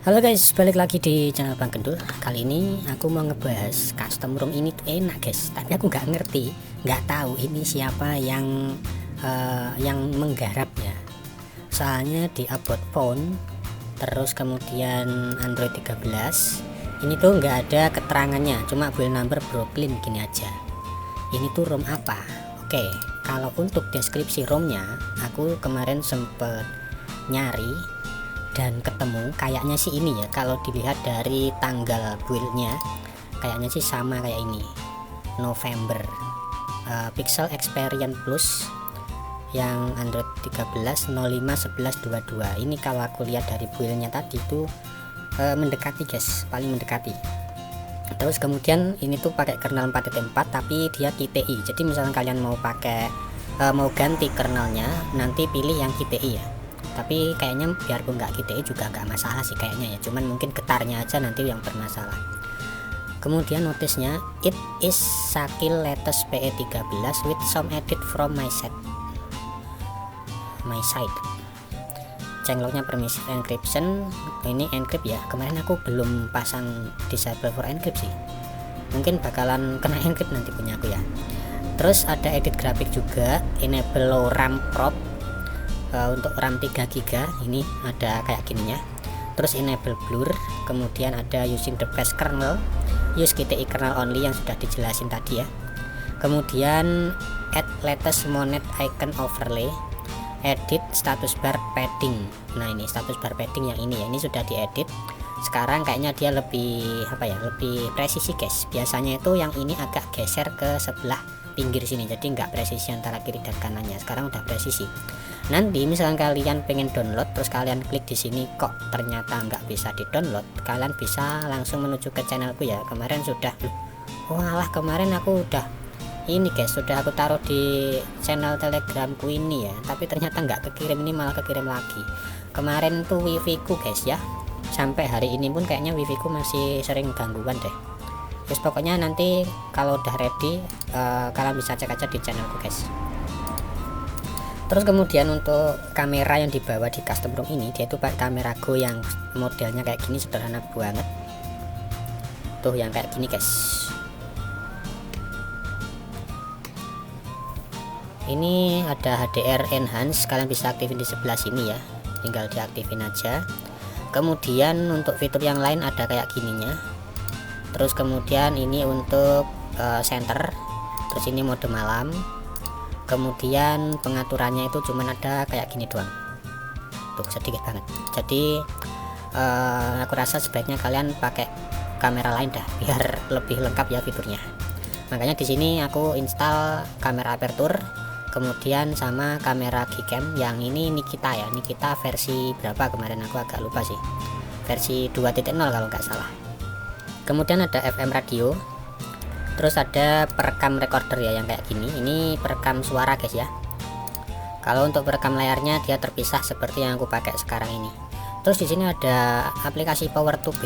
Halo guys, balik lagi di channel Bang Gendul. Kali ini aku mau ngebahas custom ROM ini tuh enak guys, tapi aku nggak ngerti, nggak tahu ini siapa yang menggarapnya. Soalnya di About Phone, terus kemudian Android 13, ini tuh nggak ada keterangannya, cuma build number Brooklyn gini aja. Ini tuh ROM apa? Oke, kalau untuk deskripsi ROM-nya, aku kemarin sempet nyari dan ketemu kayaknya sih ini ya, kalau dilihat dari tanggal build-nya kayaknya sih sama kayak ini, November. Pixel Experience Plus yang Android 13 051122. Ini kalau aku lihat dari build-nya tadi itu mendekati guys, paling mendekati. Terus kemudian ini tuh pakai kernel 4.4 tapi dia QTI. Jadi misalnya kalian mau pakai mau ganti kernelnya, nanti pilih yang QTI ya. Tapi kayaknya biarpun nggak QTI juga nggak masalah sih kayaknya ya, cuman mungkin getarnya aja nanti yang bermasalah. Kemudian notisnya, it is Sakil latest PE13 with some edit from my side. Changelognya permissive encryption, ini encrypt ya. Kemarin aku belum pasang disable for encrypt sih, mungkin bakalan kena encrypt nanti punya aku ya. Terus ada edit grafik juga, enable low RAM prop. Untuk RAM 3 GB ini ada kayak gininya. Terus enable blur, kemudian ada using the best kernel, use QTI kernel only yang sudah dijelasin tadi ya. Kemudian add latest monet icon overlay, edit status bar padding. Nah ini status bar padding yang ini ya, ini sudah diedit. Sekarang kayaknya dia lebih lebih presisi guys. Biasanya itu yang ini agak geser ke sebelah pinggir sini, jadi nggak presisi antara kiri dan kanannya. Sekarang udah presisi. Nanti misalkan kalian pengen download, terus kalian klik di sini kok ternyata nggak bisa di download, kalian bisa langsung menuju ke channelku ya. Kemarin sudah, kemarin aku udah ini guys, sudah aku taruh di channel telegramku ini ya, tapi ternyata nggak kekirim, ini malah kekirim lagi. Kemarin tuh wifi ku guys ya, sampai hari ini pun kayaknya wifi ku masih sering gangguan deh. Terus pokoknya nanti kalau udah ready, kalian bisa cek aja di channelku guys. Terus kemudian untuk kamera yang dibawa di custom ROM ini, dia itu pakai kamera Go yang modelnya kayak gini, sederhana banget. Tuh yang kayak gini guys. Ini ada HDR enhance, kalian bisa aktifin di sebelah sini ya, tinggal diaktifin aja. Kemudian untuk fitur yang lain ada kayak gininya. Terus kemudian ini untuk center, terus ini mode malam. Kemudian pengaturannya itu cuman ada kayak gini doang, tuh sedikit banget. Jadi aku rasa sebaiknya kalian pakai kamera lain dah, biar lebih lengkap ya fiturnya. Makanya di sini aku install kamera aperture, kemudian sama kamera Gcam yang ini Nikita ya. Nikita versi berapa kemarin aku agak lupa sih, versi 2.0 kalau nggak salah. Kemudian ada FM radio, terus ada perekam recorder ya yang kayak gini. Ini perekam suara guys ya. Kalau untuk perekam layarnya dia terpisah seperti yang aku pakai sekarang ini. Terus di sini ada aplikasi Power 2B,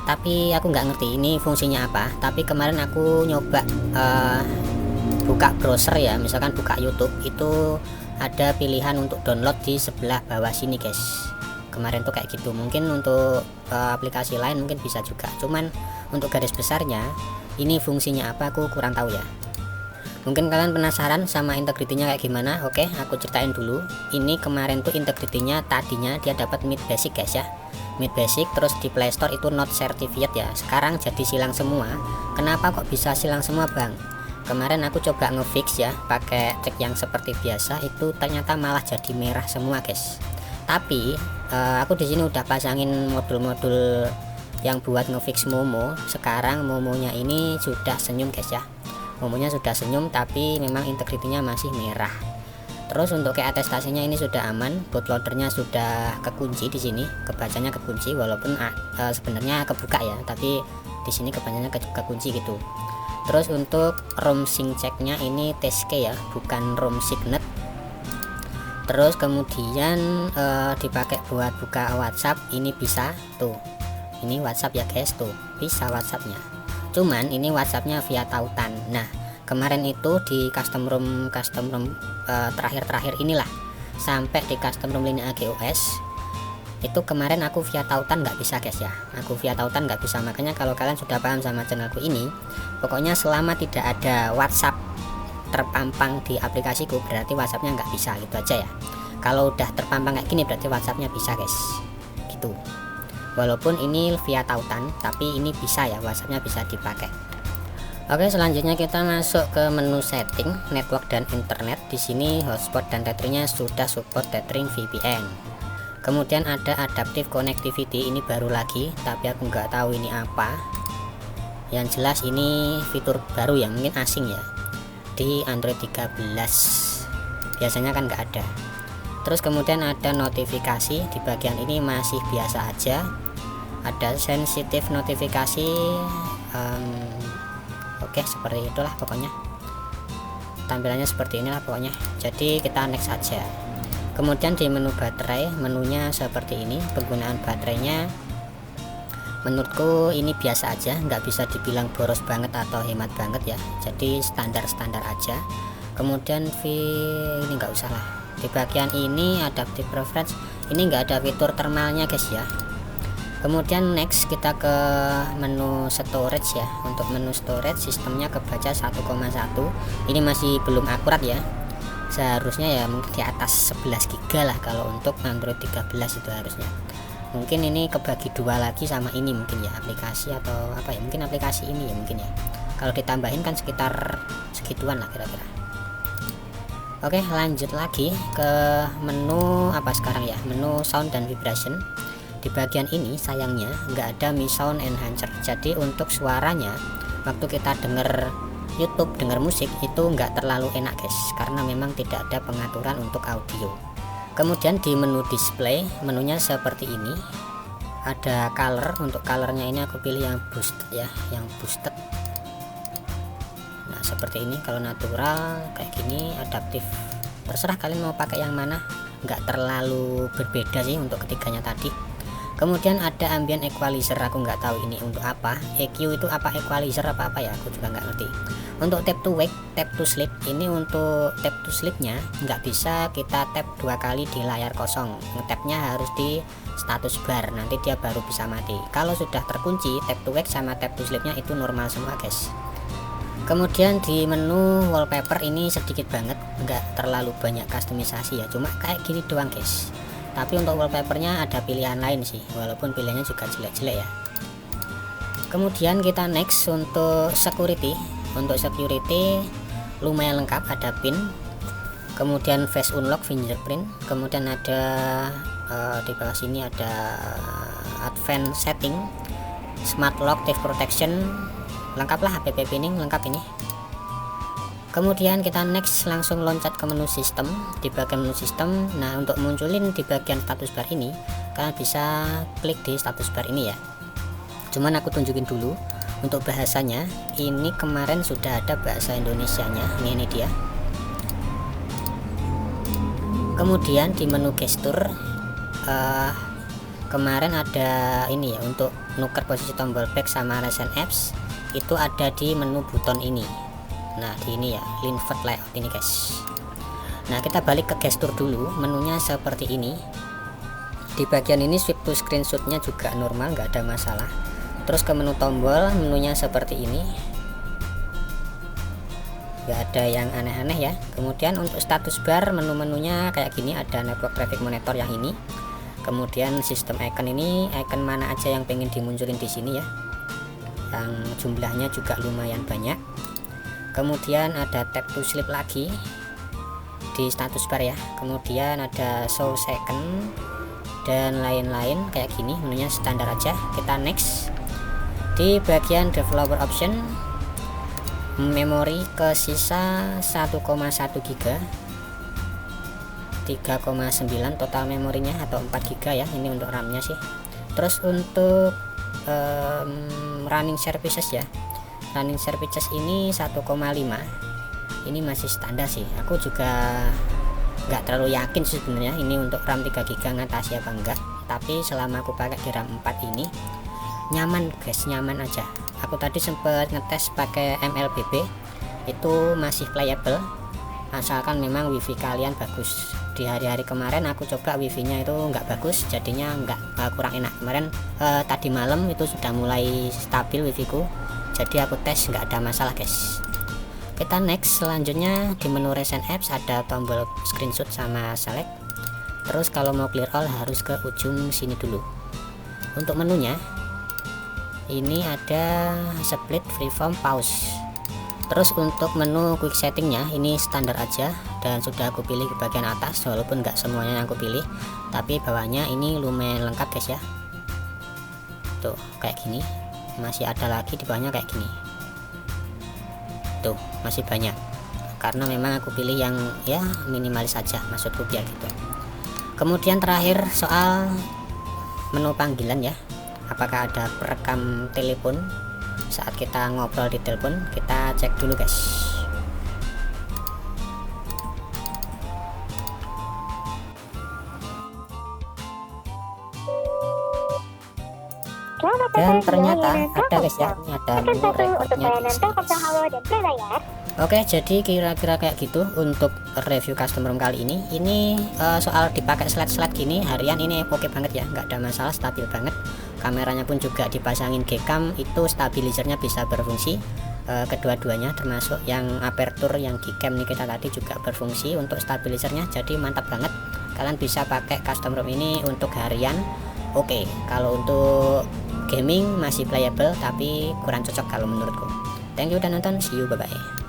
tapi aku nggak ngerti ini fungsinya apa. Tapi kemarin aku nyoba buka browser ya, misalkan buka YouTube, itu ada pilihan untuk download di sebelah bawah sini guys. Kemarin tuh kayak gitu. Mungkin untuk aplikasi lain mungkin bisa juga, cuman untuk garis besarnya ini fungsinya apa aku kurang tahu ya. Mungkin kalian penasaran sama integritinya kayak gimana. Oke, aku ceritain dulu. Ini kemarin tuh integritinya tadinya dia dapat mid basic guys ya, mid basic. Terus di Play Store itu not certified ya, sekarang jadi silang semua. Kenapa kok bisa silang semua bang? Kemarin aku coba ngefix ya, pakai cek yang seperti biasa, itu ternyata malah jadi merah semua guys. Tapi aku di sini udah pasangin modul-modul yang buat ngefix Momo. Sekarang Momonya ini sudah senyum guys ya, Momonya sudah senyum, tapi memang integritinya masih merah. Terus untuk ke atestasinya ini sudah aman, bootloadernya sudah kekunci di sini, kebacanya kekunci, walaupun sebenarnya kebuka ya, tapi di sini kebacanya kekunci gitu. Terus untuk ROM sync checknya ini TSK ya, bukan ROM signet. Terus kemudian dipakai buat buka WhatsApp, ini bisa tuh, ini WhatsApp ya guys, tuh bisa WhatsAppnya, cuman ini WhatsAppnya via tautan. Nah kemarin itu di custom ROM terakhir inilah, sampai di custom ROM Linea GOS Itu kemarin aku via tautan nggak bisa guys ya, aku via tautan nggak bisa. Makanya kalau kalian sudah paham sama channelku ini, pokoknya selama tidak ada WhatsApp terpampang di aplikasiku berarti WhatsAppnya nggak bisa, gitu aja ya. Kalau udah terpampang kayak gini berarti WhatsAppnya bisa guys, gitu. Walaupun ini via tautan tapi ini bisa ya, WhatsAppnya bisa dipakai. Oke, selanjutnya kita masuk ke menu setting network dan internet. Di sini hotspot dan tethering-nya sudah support tethering VPN. Kemudian ada adaptive connectivity, ini baru lagi tapi aku nggak tahu ini apa. Yang jelas ini fitur baru ya, mungkin asing ya di Android 13, biasanya kan nggak ada. Terus kemudian ada notifikasi, di bagian ini masih biasa aja. Ada sensitive notifikasi, oke, seperti itulah pokoknya, tampilannya seperti inilah pokoknya. Jadi kita next aja. Kemudian di menu baterai, menunya seperti ini. Penggunaan baterainya menurutku ini biasa aja, nggak bisa dibilang boros banget atau hemat banget ya, jadi standar-standar aja. Kemudian ini nggak usah lah. Di bagian ini adaptive preference, ini nggak ada fitur thermalnya guys ya. Kemudian next kita ke menu storage ya. Untuk menu storage sistemnya kebaca 1,1, ini masih belum akurat ya, seharusnya ya mungkin di atas 11 GB lah kalau untuk Android 13 itu harusnya. Mungkin ini kebagi dua lagi sama ini mungkin ya, aplikasi atau apa ya, mungkin aplikasi ini ya mungkin ya. Kalau ditambahin kan sekitar segituan lah kira-kira. Oke, lanjut lagi ke menu apa sekarang ya, menu sound dan vibration. Di bagian ini sayangnya nggak ada Mi Sound Enhancer, jadi untuk suaranya waktu kita denger YouTube, denger musik itu nggak terlalu enak guys, karena memang tidak ada pengaturan untuk audio. Kemudian di menu display, menunya seperti ini. Ada color, untuk colornya ini aku pilih yang boosted ya, yang boosted. Nah seperti ini. Kalau natural kayak gini, adaptif, terserah kalian mau pakai yang mana, nggak terlalu berbeda sih untuk ketiganya tadi. Kemudian ada ambient equalizer, aku nggak tahu ini untuk apa. EQ itu apa, equalizer apa ya, aku juga nggak ngerti. Untuk tap to wake, tap to sleep, ini untuk tap to sleepnya nggak bisa kita tap 2 kali di layar kosong, ngetapnya harus di status bar, nanti dia baru bisa mati. Kalau sudah terkunci, tap to wake sama tap to sleepnya itu normal semua guys. Kemudian di menu wallpaper ini sedikit banget, nggak terlalu banyak customisasi ya, cuma kayak gini doang guys. Tapi untuk wallpapernya ada pilihan lain sih, walaupun pilihannya juga jelek-jelek ya. Kemudian kita next untuk security. Untuk security lumayan lengkap, ada pin, kemudian face unlock, fingerprint, kemudian ada di bawah sini ada advanced setting, smart lock, theft protection, lengkap lah, app pinning lengkap ini. Kemudian kita next langsung loncat ke menu sistem. Di bagian menu sistem, nah untuk munculin di bagian status bar ini kalian bisa klik di status bar ini ya. Cuman aku tunjukin dulu untuk bahasanya, ini kemarin sudah ada bahasa Indonesianya, ini dia. Kemudian di menu gestur kemarin ada ini ya, untuk nuker posisi tombol back sama recent apps itu ada di menu buton ini. Nah di ini ya, invert layout ini guys. Nah kita balik ke gestur dulu, menunya seperti ini. Di bagian ini swipe to screenshotnya juga normal, nggak ada masalah. Terus ke menu tombol, menunya seperti ini, nggak ada yang aneh-aneh ya. Kemudian untuk status bar, menu-menunya kayak gini, ada network traffic monitor yang ini. Kemudian sistem icon ini, icon mana aja yang pengen dimunculin di sini ya, yang jumlahnya juga lumayan banyak. Kemudian ada tap to sleep lagi di status bar ya. Kemudian ada show second dan lain-lain kayak gini, menunya standar aja. Kita next. Di bagian developer option, memori ke sisa 1,1 GB, 3,9 total memorinya atau 4 GB ya, ini untuk RAM-nya sih. Terus untuk running services ya, running services ini 1,5, ini masih standar sih. Aku juga nggak terlalu yakin sih sebenarnya ini untuk RAM 3 GB ngatasi apa enggak, tapi selama aku pakai di RAM 4 ini nyaman guys, nyaman aja. Aku tadi sempat ngetes pakai MLBB, itu masih playable asalkan memang wifi kalian bagus. di hari-hari kemarin aku coba wifi-nya itu nggak bagus, jadinya kurang enak. Kemarin tadi malam itu sudah mulai stabil wifi-ku, jadi aku tes nggak ada masalah guys. Kita next, selanjutnya di menu recent apps ada tombol screenshot sama select. Terus kalau mau clear all harus ke ujung sini dulu. Untuk menunya ini ada split, freeform, pause. Terus untuk menu quick settingnya ini standar aja dan sudah aku pilih ke bagian atas, walaupun nggak semuanya yang aku pilih, tapi bawahnya ini lumayan lengkap guys ya. Tuh kayak gini, masih ada lagi di bawahnya kayak gini. Tuh masih banyak, karena memang aku pilih yang ya minimalis saja, maksudku biar gitu. Kemudian terakhir soal menu panggilan ya, apakah ada perekam telepon saat kita ngobrol di telepon. Kita cek dulu guys. Dan ternyata ada guys ya, ini ada menu recordnya di sini. Oke, jadi kira-kira kayak gitu untuk review custom ROM kali ini. Ini soal dipakai slide-slide gini harian ini oke banget ya, nggak ada masalah, stabil banget. Kameranya pun juga dipasangin Gcam, itu stabilizernya bisa berfungsi kedua-duanya, termasuk yang aperture yang Gcam nih kita tadi juga berfungsi untuk stabilizernya, jadi mantap banget. Kalian bisa pakai custom ROM ini untuk harian. Oke, kalau untuk gaming masih playable tapi kurang cocok kalau menurutku. Thank you udah nonton, see you, bye bye.